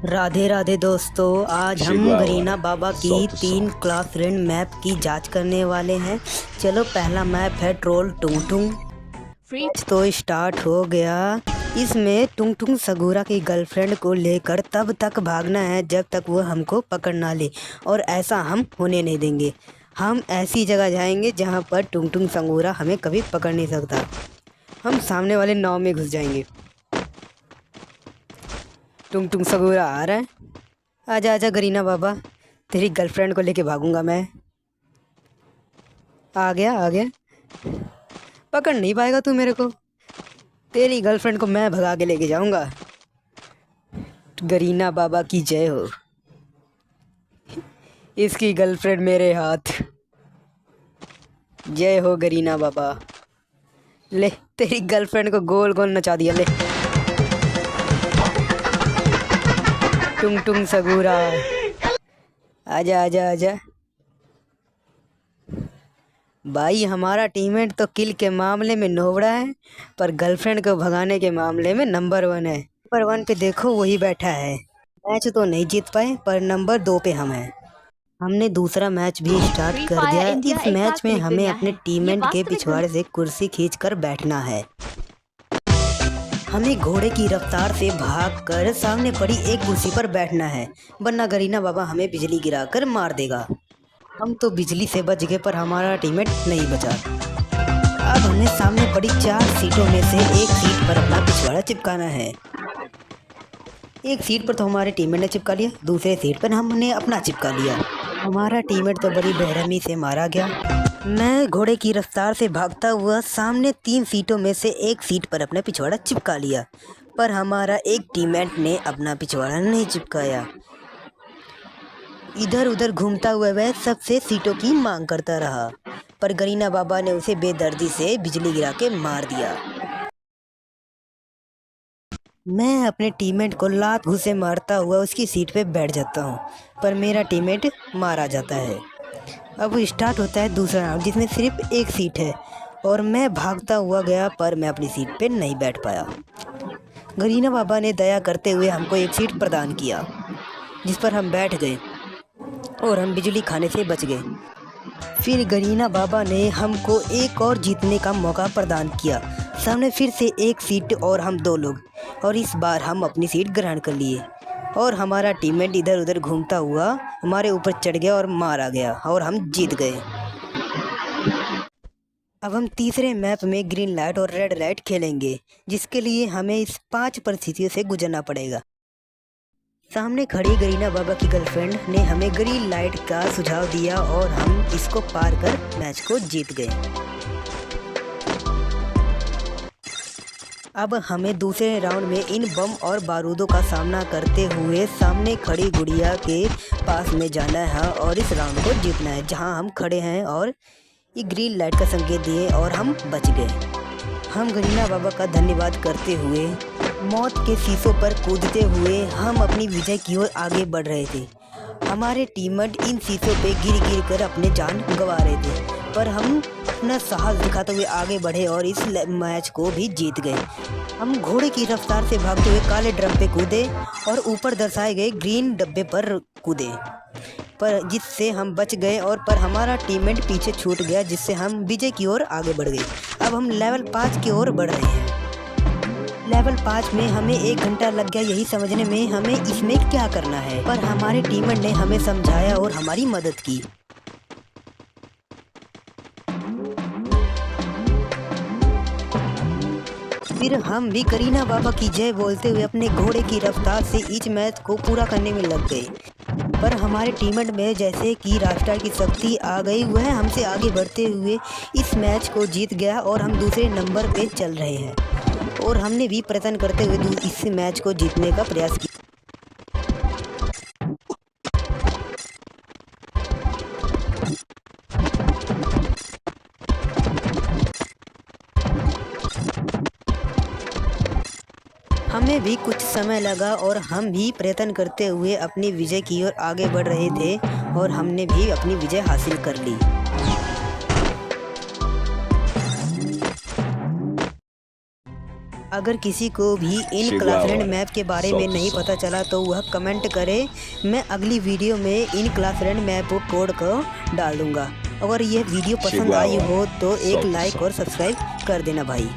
राधे राधे दोस्तों, आज हम गरीना बाबा की 3 क्लास रेंज मैप की जांच करने वाले हैं। चलो, पहला मैप है ट्रोल टुंग टुंग। तो स्टार्ट हो गया। इसमें टुंग टुंग सगूरा की गर्लफ्रेंड को लेकर तब तक भागना है जब तक वो हमको पकड़ ना ले, और ऐसा हम होने नहीं देंगे। हम ऐसी जगह जाएंगे जहाँ पर टुंग टुंग सगूरा हमें कभी पकड़ नहीं सकता। हम सामने वाले नाव में घुस जाएंगे। टुंग टुंग सगूरा आ रहा है। आजा आजा गरीना बाबा, तेरी गर्लफ्रेंड को लेके भागूंगा मैं। आ गया। पकड़ नहीं पाएगा तू मेरे को। तेरी गर्लफ्रेंड को मैं भगा के लेके जाऊंगा। गरीना बाबा की जय हो। इसकी गर्लफ्रेंड मेरे हाथ। जय हो गरीना बाबा। ले, तेरी गर्लफ्रेंड को गोल गोल नचा दिया। ले टुंग टुंग सगूरा, आजा आजा आजा। भाई, हमारा टीममेट तो किल के मामले में नोबड़ा है, पर गर्लफ्रेंड को भगाने के मामले में नंबर 1 है। नंबर 1 पे देखो, वही बैठा है। मैच तो नहीं जीत पाए, पर नंबर 2 पे हम हैं। हमने दूसरा मैच भी स्टार्ट कर दिया। इस मैच में हमें अपने टीममेट के पिछवाड़े से कुर्सी खींचकर बैठना है। हमें घोड़े की रफ्तार से भागकर सामने पड़ी एक कुर्सी पर बैठना है, वरना गरीना बाबा हमें बिजली गिराकर मार देगा। हम तो बिजली से बच गए, पर हमारा टीममेट नहीं बचा। अब हमें सामने पड़ी 4 सीटों में से एक सीट पर अपना पिछवाड़ा चिपकाना है। एक सीट पर तो हमारे टीममेट ने चिपका लिया, दूसरे सीट पर हमने अपना चिपका लिया। हमारा टीममेट तो बड़ी बेरहमी से मारा गया। मैं घोड़े की रफ्तार से भागता हुआ सामने 3 सीटों में से एक सीट पर अपना पिछवाड़ा चिपका लिया, पर हमारा एक टीममेट ने अपना पिछवाड़ा नहीं चिपकाया। इधर उधर घूमता हुआ वह सबसे सीटों की मांग करता रहा, पर गरीना बाबा ने उसे बेदर्दी से बिजली गिरा के मार दिया। मैं अपने टीममेट को लात घूंसे मारता हुआ उसकी सीट पे बैठ जाता हूँ, पर मेरा टीममेट मारा जाता है। अब स्टार्ट होता है दूसरा राउंड, जिसमें सिर्फ एक सीट है, और मैं भागता हुआ गया, पर मैं अपनी सीट पे नहीं बैठ पाया। गरीना बाबा ने दया करते हुए हमको एक सीट प्रदान किया, जिस पर हम बैठ गए और हम बिजली खाने से बच गए। फिर गरीना बाबा ने हमको एक और जीतने का मौका प्रदान किया। सामने फिर से एक सीट और हम 2 लोग, और इस बार हम अपनी सीट ग्रहण कर लिए, और हमारा टीममेट इधर उधर घूमता हुआ हमारे ऊपर चढ़ गया और मारा गया, और हम जीत गए। अब हम तीसरे मैप में ग्रीन लाइट और रेड लाइट खेलेंगे, जिसके लिए हमें इस 5 परिस्थितियों से गुजरना पड़ेगा। सामने खड़ी गरीना बाबा की गर्लफ्रेंड ने हमें ग्रीन लाइट का सुझाव दिया, और हम इसको पार कर मैच को जीत गए। अब हमें दूसरे राउंड में इन बम और बारूदों का सामना करते हुए सामने खड़ी गुड़िया के पास में जाना है, और इस राउंड को जीतना है, जहां हम खड़े हैं और ये ग्रीन लाइट का संकेत दिए, और हम बच गए। हम गरीना बाबा का धन्यवाद करते हुए मौत के शीशों पर कूदते हुए हम अपनी विजय की ओर आगे बढ़ रहे थे। हमारे टीममेट इन शीशों पे गिर गिर कर अपने जान गंवा रहे थे, पर हम अपना साहस दिखाते हुए आगे बढ़े और इस मैच को भी जीत गए। हम घोड़े की रफ्तार से भागते हुए काले ड्रम पे कूदे और ऊपर दर्शाए गए ग्रीन डब्बे पर कूदे, पर जिससे हम बच गए, और पर हमारा टीममेट पीछे छूट गया, जिससे हम विजय की ओर आगे बढ़ गए। अब हम लेवल 5 की ओर बढ़ रहे हैं। लेवल 5 में हमें 1 घंटा लग गया यही समझने में हमें इसमें क्या करना है, पर हमारे टीममेट ने हमें समझाया और हमारी मदद की। फिर हम भी गरीना बाबा की जय बोलते हुए अपने घोड़े की रफ्तार से इस मैच को पूरा करने में लग गए, पर हमारे टीममेट में जैसे कि राष्ट्र की शक्ति आ गई, वह हमसे आगे बढ़ते हुए इस मैच को जीत गया, और हम दूसरे नंबर पे चल रहे हैं, और हमने भी प्रयत्न करते हुए इस मैच को जीतने का प्रयास किया। हमें भी कुछ समय लगा, और हम भी प्रयत्न करते हुए अपनी विजय की ओर आगे बढ़ रहे थे, और हमने भी अपनी विजय हासिल कर ली। अगर किसी को भी इन क्लासरेंट मैप के बारे में नहीं पता चला तो वह कमेंट करे। मैं अगली वीडियो में इन क्लासरेंट मैप कोड को डाल दूँगा। अगर यह वीडियो पसंद आई हो तो एक लाइक और सब्सक्राइब कर देना भाई।